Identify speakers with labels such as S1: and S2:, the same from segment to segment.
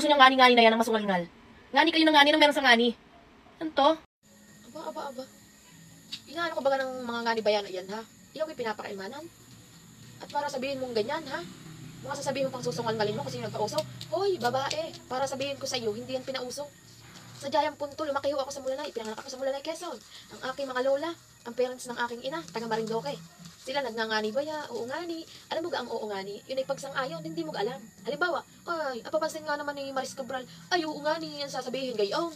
S1: uso niyang ngani-ngani na yan ang masungal-ngal. Ngani kayo ng ngani nang meron sa ngani. Ano to?
S2: Aba. Inaano ko ba ng mga ngani bayan na yan, ha? Ikaw ay pinapakaimanan? At para sabihin mong ganyan, ha? Mga sasabihin mo pang susungal-ngalin mo kasi yung nagpauso. Hoy, babae, para sabihin ko sa iyo, hindi yan pinauso. Sa Jayang Punto, lumaki ako sa Mulanay. Pinanganak ako sa Mulanay, Quezon. Ang aking mga lola, ang parents ng aking ina, taga Marindoque. Sila nagnangani ba ya? Oo ngani. Alam mo ga ang oo ngani? Yun ay pagsang-ayon, hindi mo alam. Halimbawa, ay, papansin nga naman ni Maris Cabral, ay, oo ngani, yan sasabihin gayon.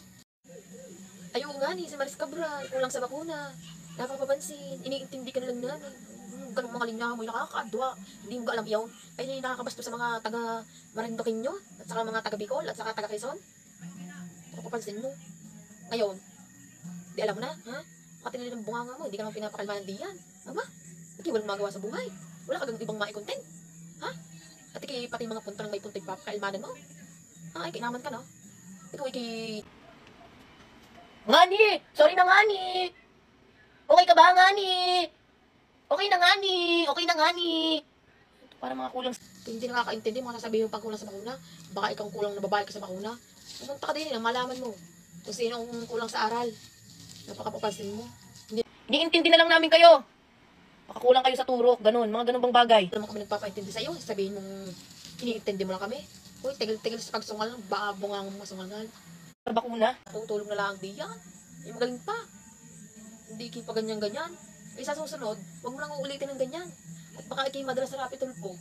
S2: Ay, oo ngani, si Maris Cabral, kulang sa bakuna. Napapapansin, iniintindi ka na lang namin. Ganong mga linya mo, nakakadwa. Hindi mo alam yun. Ay, nakakabasto sa mga taga Marindoque nyo, at saka mga taga Bicol, at saka taga Quezon. Napapansin mo. Ngayon, di alam mo na, ha? Makatinili ng bunganga mo, hindi ka naman pinapakalmanan diyan. Ama, hindi walang magawa sa buhay. Wala ka ibang maikontent. Ha? At pati mga punta ng may punta papakalmanan mo. Ay, kinaman ka, no? Ikaw,
S1: Ngani! Sorry na ngani! Okay ka ba, ngani? Okay na ngani! Para mga kulang.
S2: Hindi nakakaintindi, mga sasabihin mo pag kulang sa bakuna. Baka ikaw kulang na babae ka sa bakuna. Pumunta ka din, malaman mo kung sino ang kulang sa aral. Napakapapansin mo.
S1: Iniintindi na lang namin kayo. Baka kulang kayo sa turok, ganun. Mga ganun bang bagay.
S2: Alam mo kami nagpapaintindi sa'yo, sabihin mong iniintindi mo lang kami. Uy, tigil sa pagsungal, baka bungang masungal.
S1: Sa bakuna.
S2: Tutulong na lang diyan. Yung magaling pa. Hindi pa ganyan-ganyan. Eh sa susunod, huwag mo nang uulitin ng ganyan. At baka ikay madalas sa rapi tulpo.